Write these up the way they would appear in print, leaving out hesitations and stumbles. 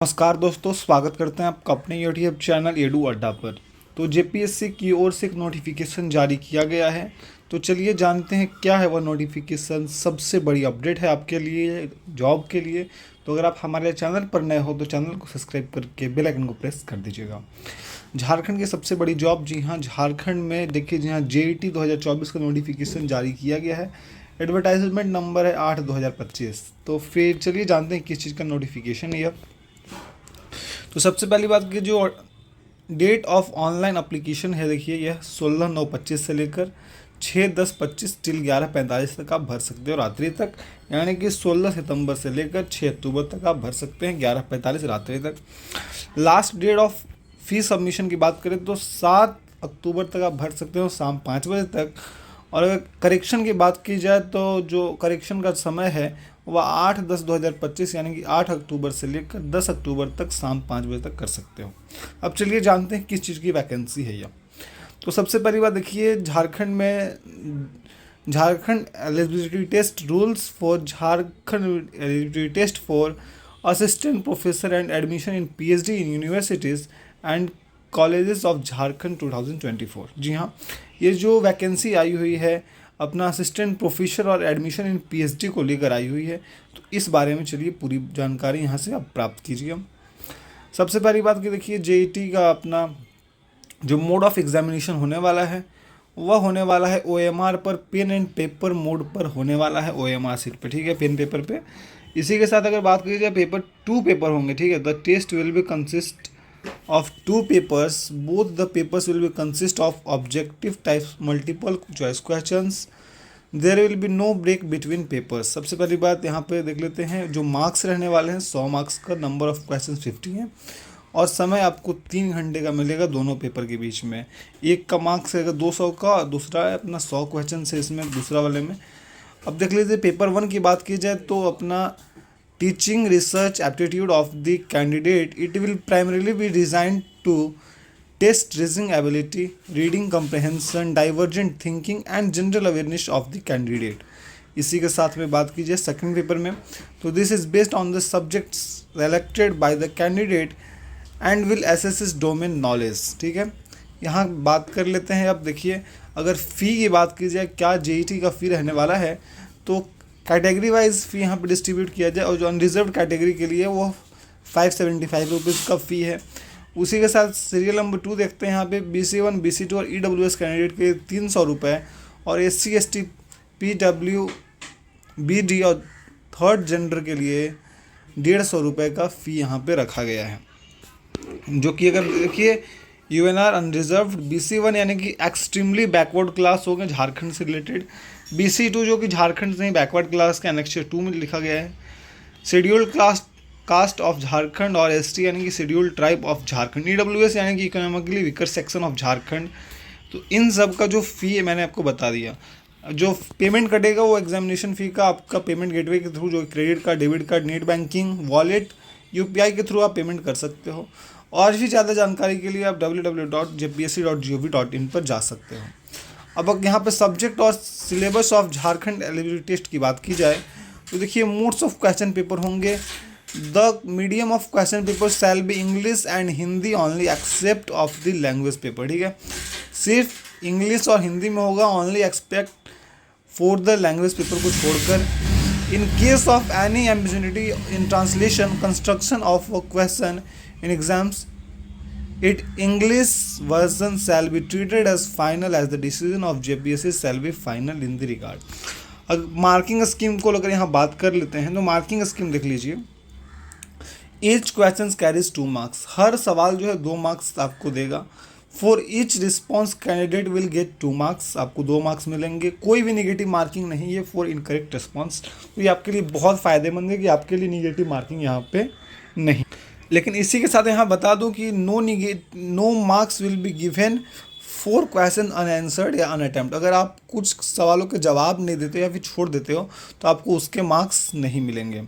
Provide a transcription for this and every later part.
नमस्कार दोस्तों, स्वागत करते हैं आपका अपने यूट्यूब चैनल एडू अड्डा पर। तो जेपीएससी की ओर से एक नोटिफिकेशन जारी किया गया है। तो चलिए जानते हैं क्या है वह नोटिफिकेशन। सबसे बड़ी अपडेट है आपके लिए, जॉब के लिए। तो अगर आप हमारे चैनल पर नए हो तो चैनल को सब्सक्राइब करके बेल आइकन को प्रेस कर दीजिएगा। झारखंड की सबसे बड़ी जॉब, जी हाँ, झारखंड में देखिए, जी हाँ, जेईटी 2024 का नोटिफिकेशन जारी किया गया है। एडवर्टाइजमेंट नंबर है 8/2025। तो फिर चलिए जानते हैं किस चीज़ का नोटिफिकेशन है यह। तो सबसे पहली बात की जो डेट ऑफ ऑनलाइन अप्लीकेशन है, देखिए यह 16/9/25 से लेकर 6/10/25 टिल 11/45 तक आप भर सकते हो रात्रि तक। यानी कि 16 सितंबर से लेकर 6 अक्टूबर तक आप भर सकते हैं 11/45 रात्रि तक। Last date of fee submission की बात करें तो 7 अक्टूबर तक आप भर सकते हो शाम 5 बजे तक। और अगर करेक्शन की बात की जाए तो जो करेक्शन का समय है वह 8/10/2025 यानी कि 8 अक्टूबर से लेकर 10 अक्टूबर तक शाम 5 बजे तक कर सकते हो। अब चलिए जानते हैं किस चीज़ की वैकेंसी है यह। तो सबसे पहली बात देखिए, Jharkhand eligibility test rules for Jharkhand eligibility test for assistant professor and admission in PhD in universities and colleges of Jharkhand 2024। जी हाँ, ये जो वैकेंसी आई हुई है अपना असिस्टेंट प्रोफेसर और एडमिशन इन पीएचडी को लेकर आई हुई है। तो इस बारे में चलिए पूरी जानकारी यहाँ से आप प्राप्त कीजिए। सबसे पहली बात की देखिए, जेईटी का अपना जो मोड ऑफ एग्जामिनेशन होने वाला है वह होने वाला है ओएमआर पर, पेन एंड पेपर मोड पर होने वाला है ओएमआर सीट पे, ठीक है, पेन पेपर पे। इसी के साथ अगर बात की जाए पेपर 2 पेपर होंगे, ठीक है। The test will be consist of 2 papers. Both the papers will be consist of objective types multiple choice questions. There will be no break between papers. सबसे पहली बात यहाँ पे देख लेते हैं, जो मार्क्स रहने वाले हैं 100 मार्क्स का, नंबर ऑफ क्वेश्चन 50 है और समय आपको 3 घंटे का मिलेगा दोनों पेपर के बीच में। एक का मार्क्स रहेगा 200 का, दूसरा है अपना 100 क्वेश्चन है इसमें, दूसरा वाले में। अब देख लीजिए पेपर 1 की बात की जाए तो अपना teaching research aptitude of the candidate. It will primarily be designed to test reasoning ability, reading comprehension, divergent thinking and general awareness of the candidate. इसी के साथ में बात कीजिए सेकंड पेपर में, तो this is based on the subjects selected by the candidate and will assess his domain knowledge, ठीक है। यहाँ बात कर लेते हैं। अब देखिए अगर फ़ी की बात की जाए, क्या जेईटी का फ़ी रहने वाला है, तो कैटेगरी वाइज फ़ी यहाँ पे डिस्ट्रीब्यूट किया जाए और जो अनरिजर्व कैटेगरी के लिए वो 575 रुपीज़ का फ़ी है। उसी के साथ सीरियल नंबर 2 देखते हैं यहाँ पे BC1 BC2 और EWS कैंडिडेट के 300 रुपये और SC ST PW BD और थर्ड जेंडर के लिए 150 रुपये का फ़ी यहाँ पे रखा गया है। जो कि अगर देखिए UNR अनरिजर्व BC1 यानी कि एक्सट्रीमली बैकवर्ड क्लास हो गए झारखंड से रिलेटेड, BC2 जो कि झारखंड से ही बैकवर्ड क्लास के एनेक्चर 2 में लिखा गया है, शेड्यूल्ड कास्ट ऑफ झारखंड और ST यानी कि scheduled tribe of Jharkhand, EWS यानी कि economically weaker section of Jharkhand. तो इन सब का जो फ़ी है मैंने आपको बता दिया। जो पेमेंट कटेगा वो एग्जामिनेशन फ़ी का आपका पेमेंट गेटवे के थ्रू, जो credit card, debit card, net banking, wallet, UPI के थ्रू आप पेमेंट कर सकते हो। और भी ज़्यादा जानकारी के लिए आप www.jpsc.gov.in पर जा सकते हो। अब यहाँ पे सब्जेक्ट और syllabus of Jharkhand eligibility test की बात की जाए तो देखिए मोड्स ऑफ क्वेश्चन पेपर होंगे। The medium of question paper shall be English and Hindi only except of the language paper, ठीक है। सिर्फ इंग्लिश और हिंदी में होगा, only expect for the language paper को छोड़कर। In case of any ambiguity in translation construction of a question in exams, it English version shall be treated as final as the decision of JPSC shall be final in the regard. अगर marking scheme को अगर यहाँ बात कर लेते हैं तो marking scheme देख लीजिए। ईच क्वेश्चन कैरीज 2 मार्क्स, हर सवाल जो है 2 मार्क्स आपको देगा। For each response candidate will get 2 marks, आपको 2 मार्क्स मिलेंगे। कोई भी निगेटिव मार्किंग नहीं है फॉर इनकरेक्ट रिस्पॉन्स। तो ये आपके लिए बहुत फ़ायदेमंद है कि आपके लिए निगेटिव मार्किंग यहाँ पे नहीं। लेकिन इसी के साथ यहाँ बता दूं कि no marks will be given for question unanswered या अनअटेम्प्ट। अगर आप कुछ सवालों के जवाब नहीं देते या फिर छोड़ देते हो तो आपको उसके मार्क्स नहीं मिलेंगे।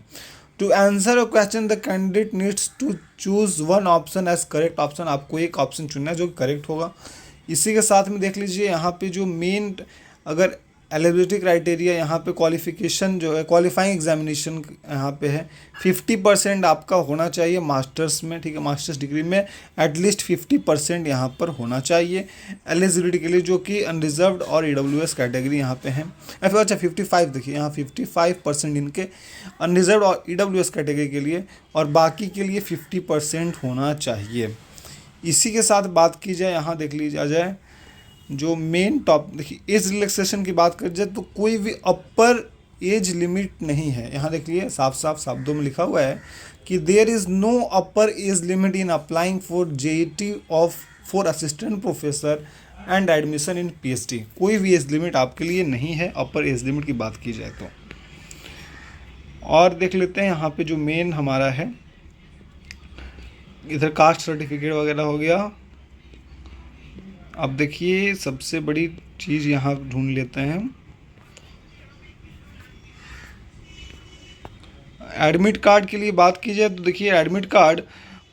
To answer a question the candidate needs to choose one option as correct option, आपको एक ऑप्शन चुनना है जो करेक्ट होगा। इसी के साथ में देख लीजिए यहाँ पे जो मेन, अगर एलिजिबिलिटी क्राइटेरिया यहाँ पे क्वालिफिकेशन जो है, क्वालिफाइंग एग्जामिनेशन यहाँ पे है 50% आपका होना चाहिए मास्टर्स में, ठीक है, मास्टर्स डिग्री में एटलीस्ट 50% यहाँ पर होना चाहिए एलिजिबिलिटी के लिए, जो कि अनरिजर्व्ड और EWS कैटेगरी यहाँ पे है। अच्छा 55 देखिए यहाँ 55% इनके अनरिजर्व्ड और EWS कैटेगरी के लिए, और बाकी के लिए 50% होना चाहिए। इसी के साथ बात की जाए, यहाँ देख लीजिए जाए जो मेन टॉप, देखिए एज रिलैक्सेशन की बात कर जाए तो कोई भी अपर एज लिमिट नहीं है। यहाँ देख लीजिए साफ साफ शब्दों में लिखा हुआ है कि there is no upper age limit in applying for JET of for assistant professor and admission in PhD। कोई भी एज लिमिट आपके लिए नहीं है अपर एज लिमिट की बात की जाए तो। और देख लेते हैं यहाँ पे जो मेन हमारा है, इधर कास्ट सर्टिफिकेट वगैरह हो गया। अब देखिए सबसे बड़ी चीज़ यहाँ ढूंढ लेते हैं, एडमिट कार्ड की लिए बात की जाए तो देखिए admit card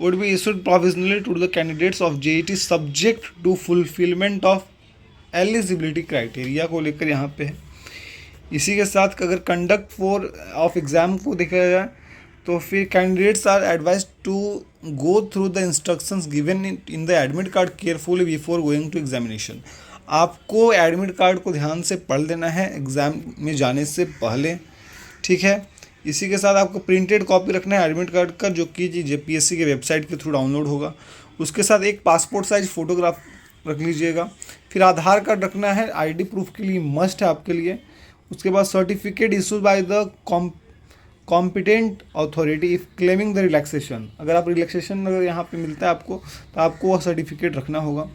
would be issued provisionally to the candidates of JET subject to fulfilment of eligibility criteria को लेकर यहाँ पे है। इसी के साथ अगर कंडक्ट फॉर ऑफ एग्ज़ाम को देखा जाए तो फिर candidates are advise to go through the instructions given in the admit card carefully before going to examination. आपको एडमिट कार्ड को ध्यान से पढ़ लेना है एग्ज़ाम में जाने से पहले, ठीक है। इसी के साथ आपको प्रिंटेड कॉपी रखना है एडमिट कार्ड का, जो कि JPSC के वेबसाइट के थ्रू डाउनलोड होगा। उसके साथ एक पासपोर्ट साइज फ़ोटोग्राफ रख लीजिएगा। फिर आधार कार्ड रखना है, ID प्रूफ के लिए मस्ट है आपके लिए। उसके बाद certificate issued by the competent authority if claiming the relaxation. अगर आप रिलैक्सेशन अगर यहाँ पे मिलता है आपको तो आपको वह सर्टिफिकेट रखना होगा।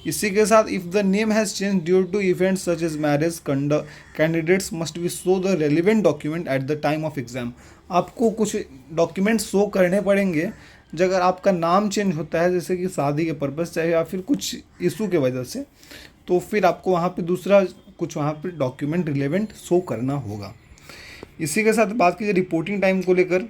इसी के साथ if the name has change due to events such as marriage candidates must be show the relevant document at the time of exam. आपको कुछ डॉक्यूमेंट शो करने पड़ेंगे जब अगर आपका नाम चेंज होता है, जैसे कि शादी के पर्पज़ से या फिर कुछ इशू के वजह से, तो फिर आपको वहाँ पे दूसरा कुछ वहाँ पे डॉक्यूमेंट रिलेवेंट शो करना होगा। इसी के साथ बात कीजिए रिपोर्टिंग टाइम को लेकर,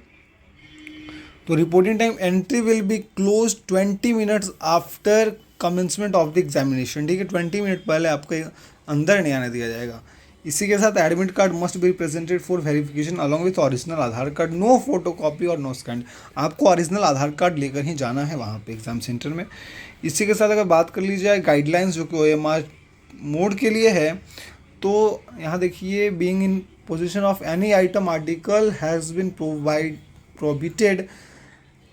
तो reporting time entry will be close 20 minutes after commencement of the examination, ठीक है। 20 मिनट पहले आपके अंदर नहीं आने दिया जाएगा। इसी के साथ admit card must be presented for verification along with original Aadhaar card, no photocopy और नो स्कैन। आपको ओरिजिनल आधार कार्ड लेकर ही जाना है वहाँ पे एग्जाम सेंटर में। इसी के साथ अगर बात कर ली जाए गाइडलाइंस जो कि OMR मोड के लिए है, तो यहाँ देखिए being in position of any item article has been prohibited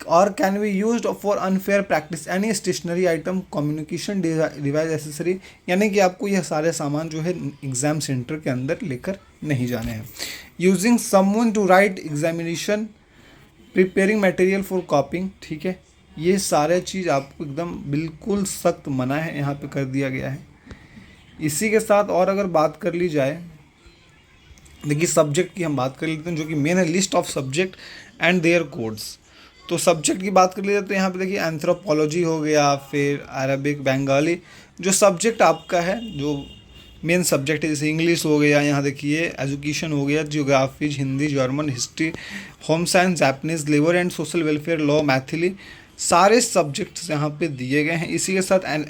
और can be used for unfair practice any stationery item communication device accessory, यानी कि आपको यह सारे सामान जो है एग्ज़ाम सेंटर के अंदर लेकर नहीं जाने हैं। Using someone to write examination, preparing material for copying, ठीक है। ये सारे चीज़ आपको एकदम बिल्कुल सख्त मना है यहाँ पे कर दिया गया है। इसी के साथ और अगर बात कर ली जाए, देखिए सब्जेक्ट की हम बात कर लेते हैं, जो कि मेन है list of subject and their codes. तो सब्जेक्ट की बात कर लीजिए तो यहाँ पे देखिए एंथ्रोपोलॉजी हो गया, फिर अरबिक, बंगाली, जो सब्जेक्ट आपका है जो मेन सब्जेक्ट है, जैसे इंग्लिश हो गया, यहाँ देखिए एजुकेशन हो गया, geography, Hindi, German, history, home science, Japanese, labour and social welfare, law, Maithili, सारे सब्जेक्ट्स यहाँ पे दिए गए हैं। इसी के साथ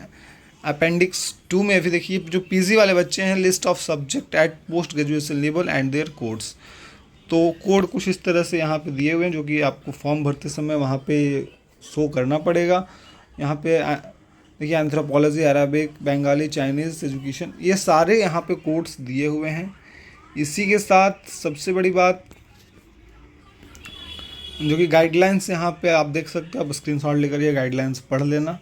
अपेंडिक्स 2 में भी देखिए जो PG वाले बच्चे हैं, list of subject at post graduation level and their codes. तो कोड कुछ इस तरह से यहाँ पे दिए हुए हैं, जो कि आपको फॉर्म भरते समय वहाँ पे शो करना पड़ेगा। यहाँ पे देखिए anthropology, Arabic, Bengali, Chinese, education, ये सारे यहाँ पे कोड्स दिए हुए हैं। इसी के साथ सबसे बड़ी बात जो कि गाइडलाइंस यहाँ पे आप देख सकते हो, आप स्क्रीनशॉट लेकर ये गाइडलाइंस पढ़ लेना,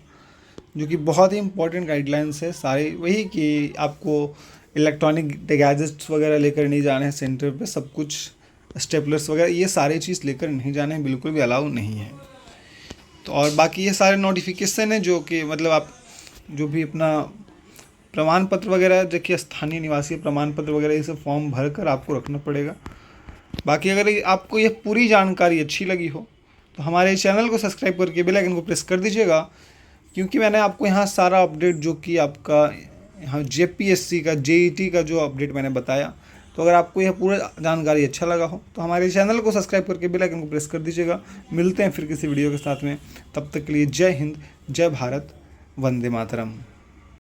जो कि बहुत ही इंपॉर्टेंट गाइडलाइंस है सारे, वही कि आपको इलेक्ट्रॉनिक गैजेट्स वगैरह लेकर नहीं जाने हैं सेंटर पे, सब कुछ स्टेपलर्स वगैरह ये सारे चीज़ लेकर नहीं जाने हैं, बिल्कुल भी अलाउ नहीं है। तो और बाकी ये सारे नोटिफिकेशन है जो कि मतलब आप जो भी अपना प्रमाण पत्र वगैरह, देखिए स्थानीय निवासी प्रमाण पत्र वगैरह ये सब फॉर्म भर कर आपको रखना पड़ेगा। बाकी अगर आपको ये पूरी जानकारी अच्छी लगी हो तो हमारे चैनल को सब्सक्राइब करके बेल आइकन को प्रेस कर दीजिएगा, क्योंकि मैंने आपको यहाँ सारा अपडेट जो कि आपका यहाँ JPSC का JET का जो अपडेट मैंने बताया, तो अगर आपको यह पूरा जानकारी अच्छा लगा हो तो हमारे चैनल को सब्सक्राइब करके बेल आइकन को प्रेस कर दीजिएगा। मिलते हैं फिर किसी वीडियो के साथ में, तब तक के लिए जय हिंद, जय भारत, वंदे मातरम।